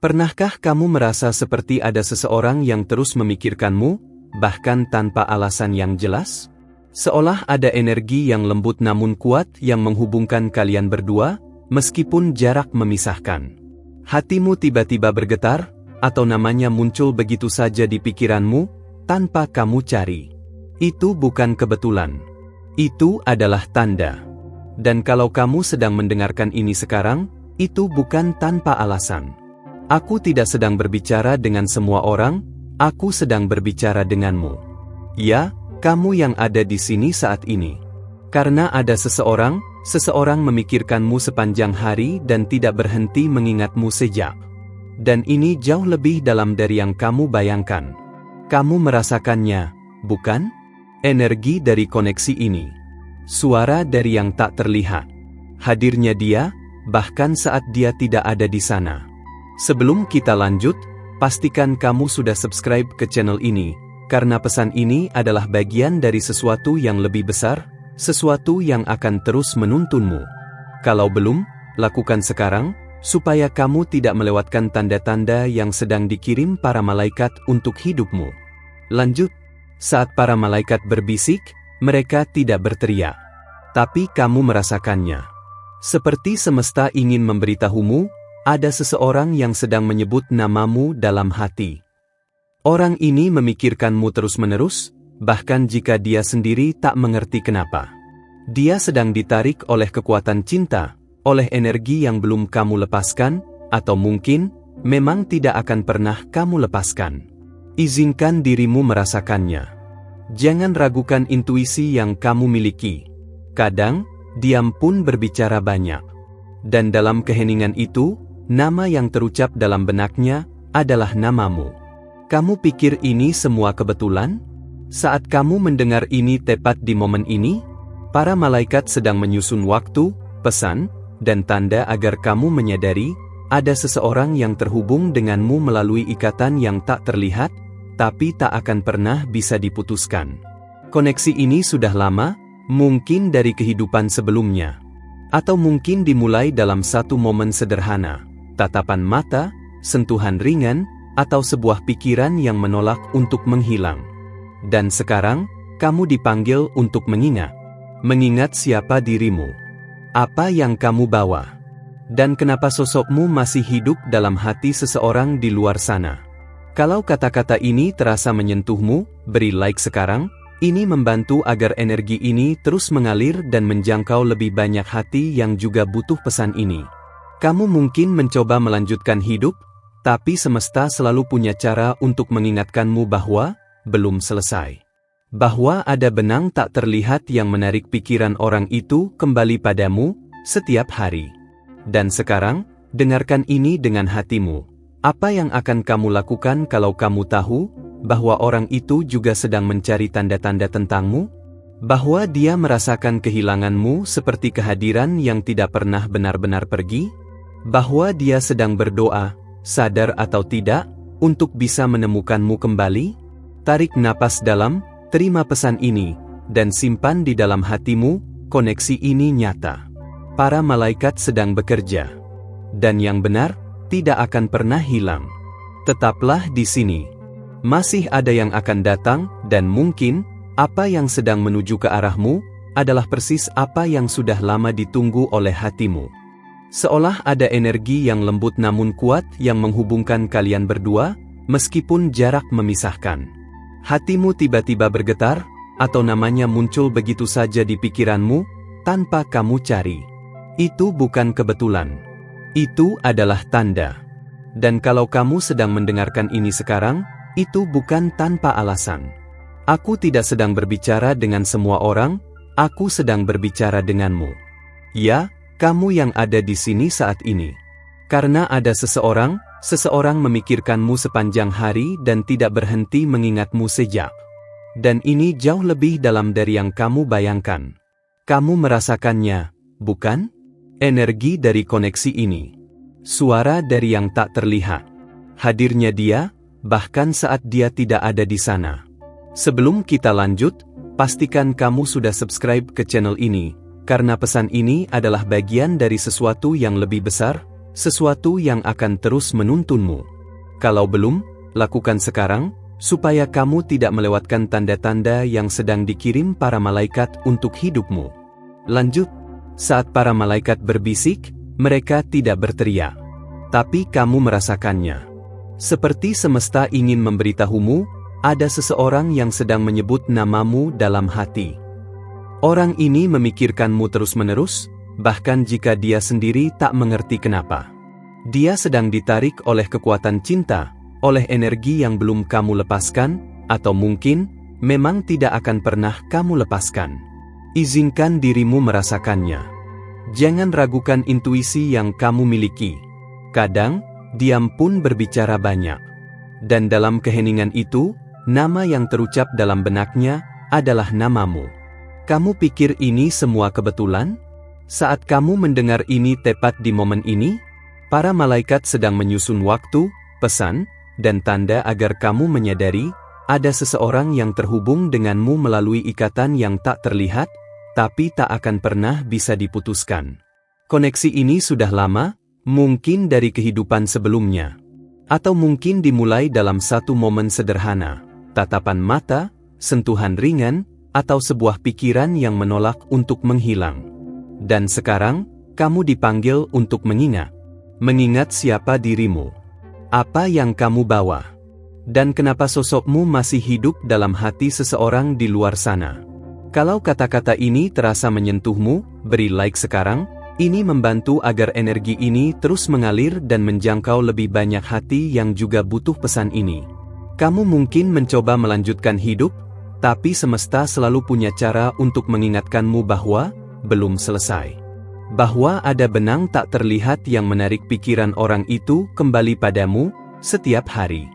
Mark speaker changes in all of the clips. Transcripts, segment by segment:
Speaker 1: Pernahkah kamu merasa seperti ada seseorang yang terus memikirkanmu, bahkan tanpa alasan yang jelas? Seolah ada energi yang lembut namun kuat yang menghubungkan kalian berdua, meskipun jarak memisahkan. Hatimu tiba-tiba bergetar, atau namanya muncul begitu saja di pikiranmu, tanpa kamu cari. Itu bukan kebetulan. Itu adalah tanda. Dan kalau kamu sedang mendengarkan ini sekarang, itu bukan tanpa alasan. Aku tidak sedang berbicara dengan semua orang, aku sedang berbicara denganmu. Ya, kamu yang ada di sini saat ini. Karena ada seseorang memikirkanmu sepanjang hari dan tidak berhenti mengingatmu sejak. Dan ini jauh lebih dalam dari yang kamu bayangkan. Kamu merasakannya, bukan? Energi dari koneksi ini. Suara dari yang tak terlihat. Hadirnya dia, bahkan saat dia tidak ada di sana. Sebelum kita lanjut, pastikan kamu sudah subscribe ke channel ini, karena pesan ini adalah bagian dari sesuatu yang lebih besar, sesuatu yang akan terus menuntunmu. Kalau belum, lakukan sekarang, supaya kamu tidak melewatkan tanda-tanda yang sedang dikirim para malaikat untuk hidupmu. Lanjut, saat para malaikat berbisik, mereka tidak berteriak. Tapi kamu merasakannya. Seperti semesta ingin memberitahumu, ada seseorang yang sedang menyebut namamu dalam hati. Orang ini memikirkanmu terus-menerus, bahkan jika dia sendiri tak mengerti kenapa. Dia sedang ditarik oleh kekuatan cinta, oleh energi yang belum kamu lepaskan, atau mungkin, memang tidak akan pernah kamu lepaskan. Izinkan dirimu merasakannya. Jangan ragukan intuisi yang kamu miliki. Kadang, diam pun berbicara banyak. Dan dalam keheningan itu, nama yang terucap dalam benaknya adalah namamu. Kamu pikir ini semua kebetulan? Saat kamu mendengar ini tepat di momen ini, para malaikat sedang menyusun waktu, pesan, dan tanda agar kamu menyadari, ada seseorang yang terhubung denganmu melalui ikatan yang tak terlihat, tapi tak akan pernah bisa diputuskan. Koneksi ini sudah lama, mungkin dari kehidupan sebelumnya. Atau mungkin dimulai dalam satu momen sederhana. Tatapan mata, sentuhan ringan, atau sebuah pikiran yang menolak untuk menghilang. Dan sekarang, kamu dipanggil untuk mengingat. Mengingat siapa dirimu. Apa yang kamu bawa. Dan kenapa sosokmu masih hidup dalam hati seseorang di luar sana. Kalau kata-kata ini terasa menyentuhmu, beri like sekarang. Ini membantu agar energi ini terus mengalir dan menjangkau lebih banyak hati yang juga butuh pesan ini. Kamu mungkin mencoba melanjutkan hidup, tapi semesta selalu punya cara untuk mengingatkanmu bahwa belum selesai. Bahwa ada benang tak terlihat yang menarik pikiran orang itu kembali padamu setiap hari. Dan sekarang, dengarkan ini dengan hatimu. Apa yang akan kamu lakukan kalau kamu tahu bahwa orang itu juga sedang mencari tanda-tanda tentangmu? Bahwa dia merasakan kehilanganmu seperti kehadiran yang tidak pernah benar-benar pergi? Bahwa dia sedang berdoa, sadar atau tidak, untuk bisa menemukanmu kembali? Tarik napas dalam, terima pesan ini, dan simpan di dalam hatimu, koneksi ini nyata. Para malaikat sedang bekerja. Dan yang benar, tidak akan pernah hilang. Tetaplah di sini. Masih ada yang akan datang, dan mungkin, apa yang sedang menuju ke arahmu, adalah persis apa yang sudah lama ditunggu oleh hatimu. Seolah ada energi yang lembut namun kuat yang menghubungkan kalian berdua, meskipun jarak memisahkan. Hatimu tiba-tiba bergetar, atau namanya muncul begitu saja di pikiranmu, tanpa kamu cari. Itu bukan kebetulan. Itu adalah tanda. Dan kalau kamu sedang mendengarkan ini sekarang, itu bukan tanpa alasan. Aku tidak sedang berbicara dengan semua orang, aku sedang berbicara denganmu. Ya, kamu yang ada di sini saat ini. Karena ada seseorang memikirkanmu sepanjang hari dan tidak berhenti mengingatmu sejak. Dan ini jauh lebih dalam dari yang kamu bayangkan. Kamu merasakannya, bukan? Energi dari koneksi ini. Suara dari yang tak terlihat. Hadirnya dia, bahkan saat dia tidak ada di sana. Sebelum kita lanjut, pastikan kamu sudah subscribe ke channel ini, karena pesan ini adalah bagian dari sesuatu yang lebih besar, sesuatu yang akan terus menuntunmu. Kalau belum, lakukan sekarang, supaya kamu tidak melewatkan tanda-tanda yang sedang dikirim para malaikat untuk hidupmu. Lanjut, saat para malaikat berbisik, mereka tidak berteriak. Tapi kamu merasakannya. Seperti semesta ingin memberitahumu, ada seseorang yang sedang menyebut namamu dalam hati. Orang ini memikirkanmu terus-menerus, bahkan jika dia sendiri tak mengerti kenapa. Dia sedang ditarik oleh kekuatan cinta, oleh energi yang belum kamu lepaskan, atau mungkin, memang tidak akan pernah kamu lepaskan. Izinkan dirimu merasakannya. Jangan ragukan intuisi yang kamu miliki. Kadang, diam pun berbicara banyak. Dan dalam keheningan itu, nama yang terucap dalam benaknya, adalah namamu. Kamu pikir ini semua kebetulan? Saat kamu mendengar ini tepat di momen ini, para malaikat sedang menyusun waktu, pesan, dan tanda agar kamu menyadari, ada seseorang yang terhubung denganmu melalui ikatan yang tak terlihat, tapi tak akan pernah bisa diputuskan. Koneksi ini sudah lama, mungkin dari kehidupan sebelumnya. Atau mungkin dimulai dalam satu momen sederhana, tatapan mata, sentuhan ringan, atau sebuah pikiran yang menolak untuk menghilang. Dan sekarang, kamu dipanggil untuk mengingat. Mengingat siapa dirimu. Apa yang kamu bawa? Dan kenapa sosokmu masih hidup dalam hati seseorang di luar sana? Kalau kata-kata ini terasa menyentuhmu, beri like sekarang. Ini membantu agar energi ini terus mengalir dan menjangkau lebih banyak hati yang juga butuh pesan ini. Kamu mungkin mencoba melanjutkan hidup, tapi semesta selalu punya cara untuk mengingatkanmu bahwa belum selesai. Bahwa ada benang tak terlihat yang menarik pikiran orang itu kembali padamu setiap hari.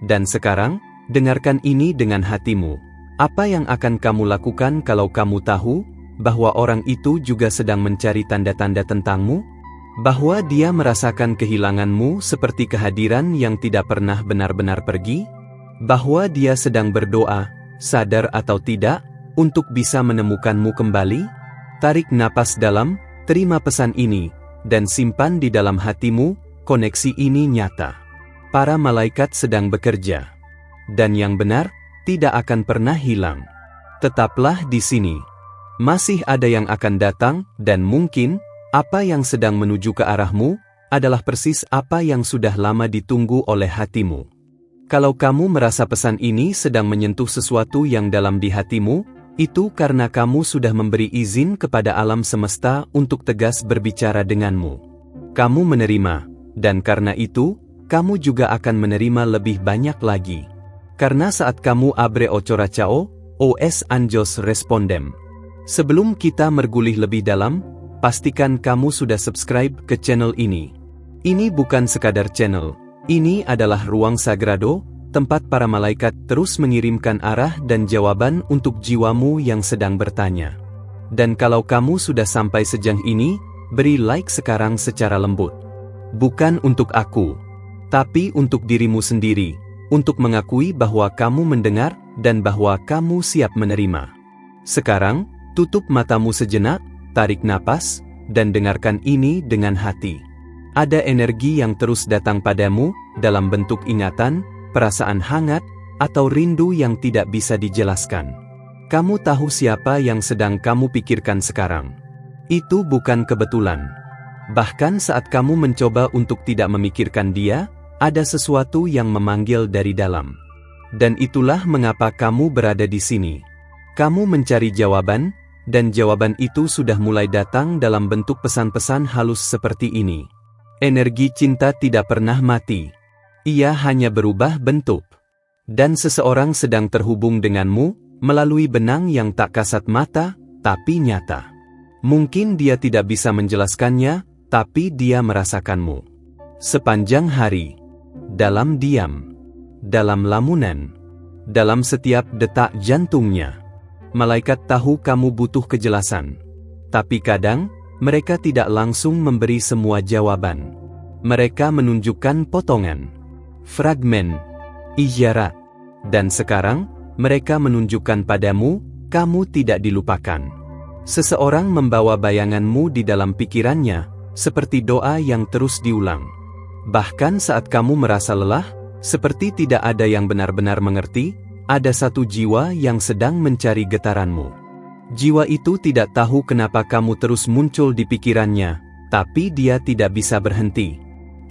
Speaker 1: Dan sekarang, dengarkan ini dengan hatimu. Apa yang akan kamu lakukan kalau kamu tahu bahwa orang itu juga sedang mencari tanda-tanda tentangmu? Bahwa dia merasakan kehilanganmu seperti kehadiran yang tidak pernah benar-benar pergi? Bahwa dia sedang berdoa, sadar atau tidak, untuk bisa menemukanmu kembali? Tarik napas dalam. Terima pesan ini, dan simpan di dalam hatimu, koneksi ini nyata. Para malaikat sedang bekerja. Dan yang benar, tidak akan pernah hilang. Tetaplah di sini. Masih ada yang akan datang, dan mungkin, apa yang sedang menuju ke arahmu, adalah persis apa yang sudah lama ditunggu oleh hatimu. Kalau kamu merasa pesan ini sedang menyentuh sesuatu yang dalam di hatimu, itu karena kamu sudah memberi izin kepada alam semesta untuk tegas berbicara denganmu. Kamu menerima, dan karena itu, kamu juga akan menerima lebih banyak lagi. Karena saat kamu abre ocoracao, os anjos respondem. Sebelum kita mergulih lebih dalam, pastikan kamu sudah subscribe ke channel ini. Ini bukan sekadar channel, ini adalah ruang sagrado, tempat para malaikat terus mengirimkan arah dan jawaban untuk jiwamu yang sedang bertanya. Dan kalau kamu sudah sampai sejauh ini, beri like sekarang secara lembut. Bukan untuk aku, tapi untuk dirimu sendiri, untuk mengakui bahwa kamu mendengar dan bahwa kamu siap menerima. Sekarang, tutup matamu sejenak, tarik napas, dan dengarkan ini dengan hati. Ada energi yang terus datang padamu, dalam bentuk ingatan, perasaan hangat, atau rindu yang tidak bisa dijelaskan. Kamu tahu siapa yang sedang kamu pikirkan sekarang. Itu bukan kebetulan. Bahkan saat kamu mencoba untuk tidak memikirkan dia, ada sesuatu yang memanggil dari dalam. Dan itulah mengapa kamu berada di sini. Kamu mencari jawaban, dan jawaban itu sudah mulai datang dalam bentuk pesan-pesan halus seperti ini. Energi cinta tidak pernah mati. Ia hanya berubah bentuk. Dan seseorang sedang terhubung denganmu, melalui benang yang tak kasat mata, tapi nyata. Mungkin dia tidak bisa menjelaskannya, tapi dia merasakanmu. Sepanjang hari. Dalam diam. Dalam lamunan. Dalam setiap detak jantungnya. Malaikat tahu kamu butuh kejelasan. Tapi kadang, mereka tidak langsung memberi semua jawaban. Mereka menunjukkan potongan. Fragmen, isyarat, dan sekarang, mereka menunjukkan padamu, kamu tidak dilupakan. Seseorang membawa bayanganmu di dalam pikirannya, seperti doa yang terus diulang. Bahkan saat kamu merasa lelah, seperti tidak ada yang benar-benar mengerti, ada satu jiwa yang sedang mencari getaranmu. Jiwa itu tidak tahu kenapa kamu terus muncul di pikirannya, tapi dia tidak bisa berhenti.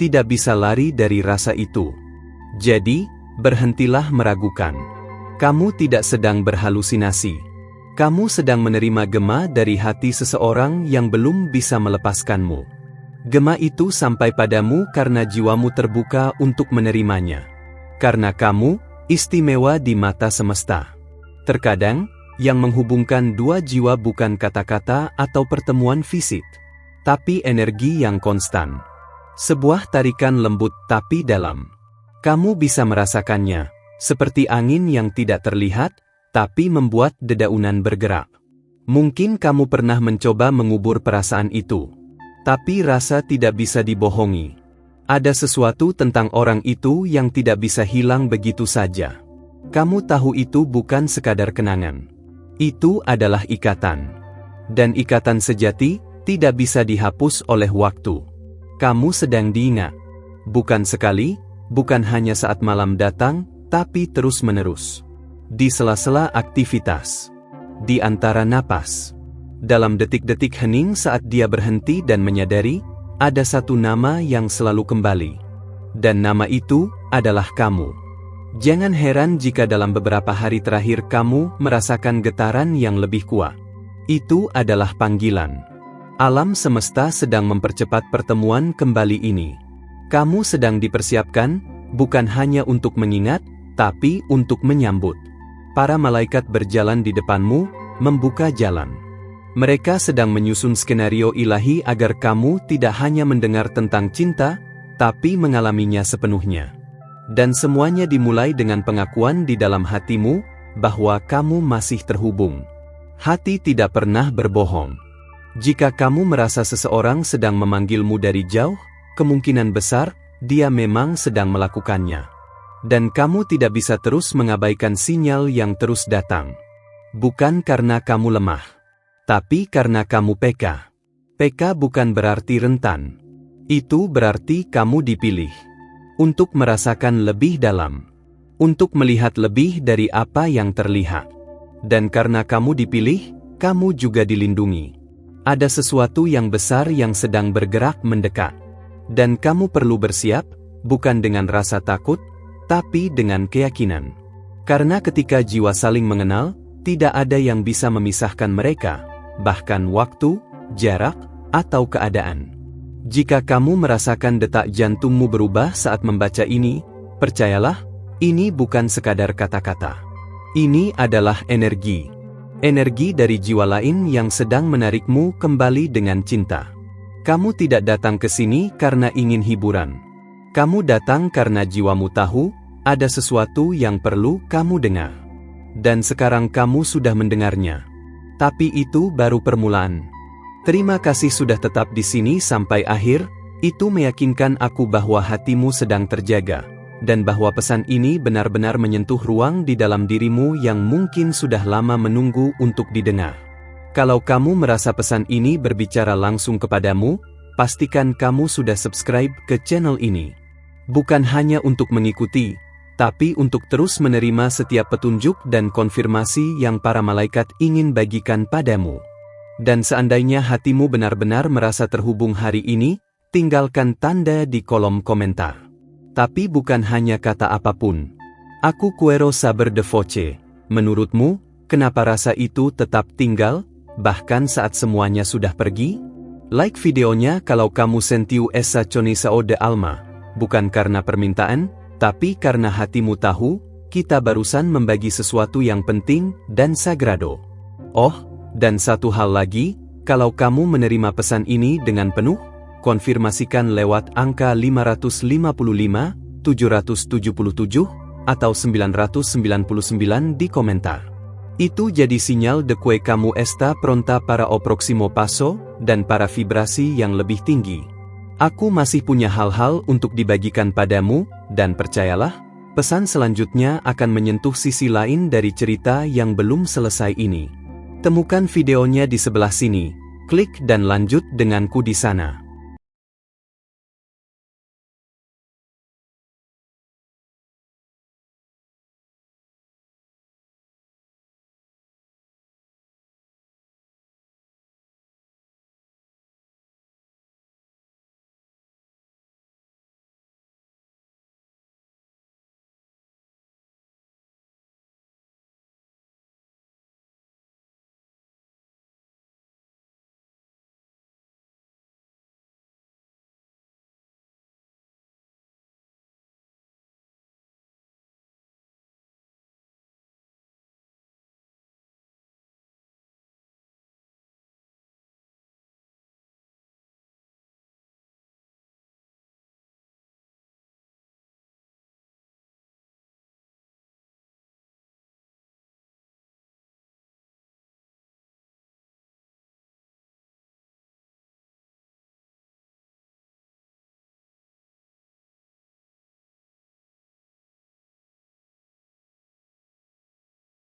Speaker 1: Tidak bisa lari dari rasa itu. Jadi, berhentilah meragukan. Kamu tidak sedang berhalusinasi. Kamu sedang menerima gema dari hati seseorang yang belum bisa melepaskanmu. Gema itu sampai padamu karena jiwamu terbuka untuk menerimanya. Karena kamu istimewa di mata semesta. Terkadang, yang menghubungkan dua jiwa bukan kata-kata atau pertemuan fisik, tapi energi yang konstan. Sebuah tarikan lembut tapi dalam. Kamu bisa merasakannya, seperti angin yang tidak terlihat, tapi membuat dedaunan bergerak. Mungkin kamu pernah mencoba mengubur perasaan itu. Tapi rasa tidak bisa dibohongi. Ada sesuatu tentang orang itu yang tidak bisa hilang begitu saja. Kamu tahu itu bukan sekadar kenangan. Itu adalah ikatan. Dan ikatan sejati tidak bisa dihapus oleh waktu. Kamu sedang diingat. Bukan sekali, bukan hanya saat malam datang, tapi terus-menerus. Di sela-sela aktivitas. Di antara napas. Dalam detik-detik hening saat dia berhenti dan menyadari, ada satu nama yang selalu kembali. Dan nama itu adalah kamu. Jangan heran jika dalam beberapa hari terakhir kamu merasakan getaran yang lebih kuat. Itu adalah panggilan. Alam semesta sedang mempercepat pertemuan kembali ini. Kamu sedang dipersiapkan, bukan hanya untuk mengingat, tapi untuk menyambut. Para malaikat berjalan di depanmu, membuka jalan. Mereka sedang menyusun skenario ilahi agar kamu tidak hanya mendengar tentang cinta, tapi mengalaminya sepenuhnya. Dan semuanya dimulai dengan pengakuan di dalam hatimu, bahwa kamu masih terhubung. Hati tidak pernah berbohong. Jika kamu merasa seseorang sedang memanggilmu dari jauh, kemungkinan besar, dia memang sedang melakukannya. Dan kamu tidak bisa terus mengabaikan sinyal yang terus datang. Bukan karena kamu lemah. Tapi karena kamu peka. Peka bukan berarti rentan. Itu berarti kamu dipilih. Untuk merasakan lebih dalam. Untuk melihat lebih dari apa yang terlihat. Dan karena kamu dipilih, kamu juga dilindungi. Ada sesuatu yang besar yang sedang bergerak mendekat. Dan kamu perlu bersiap, bukan dengan rasa takut, tapi dengan keyakinan. Karena ketika jiwa saling mengenal, tidak ada yang bisa memisahkan mereka. Bahkan waktu, jarak, atau keadaan. Jika kamu merasakan detak jantungmu berubah saat membaca ini, percayalah, ini bukan sekadar kata-kata. Ini adalah energi. Energi dari jiwa lain yang sedang menarikmu kembali dengan cinta. Kamu tidak datang ke sini karena ingin hiburan. Kamu datang karena jiwamu tahu, ada sesuatu yang perlu kamu dengar. Dan sekarang kamu sudah mendengarnya. Tapi itu baru permulaan. Terima kasih sudah tetap di sini sampai akhir, itu meyakinkan aku bahwa hatimu sedang terjaga, dan bahwa pesan ini benar-benar menyentuh ruang di dalam dirimu yang mungkin sudah lama menunggu untuk didengar. Kalau kamu merasa pesan ini berbicara langsung kepadamu, pastikan kamu sudah subscribe ke channel ini. Bukan hanya untuk mengikuti, tapi untuk terus menerima setiap petunjuk dan konfirmasi yang para malaikat ingin bagikan padamu. Dan seandainya hatimu benar-benar merasa terhubung hari ini, tinggalkan tanda di kolom komentar. Tapi bukan hanya kata apapun. Aku quiero saber de voce. Menurutmu, kenapa rasa itu tetap tinggal, bahkan saat semuanya sudah pergi? Like videonya kalau kamu sentiu esa conisao de alma, bukan karena permintaan, tapi karena hatimu tahu, kita barusan membagi sesuatu yang penting dan sagrado. Oh, dan satu hal lagi, kalau kamu menerima pesan ini dengan penuh, konfirmasikan lewat angka 555, 777, atau 999 di komentar. Itu jadi sinyal de que kamu está pronta para o próximo paso, dan para vibrasi yang lebih tinggi. Aku masih punya hal-hal untuk dibagikan padamu, dan percayalah, pesan selanjutnya akan menyentuh sisi lain dari cerita yang belum selesai ini. Temukan videonya di sebelah sini, klik dan lanjut denganku di sana.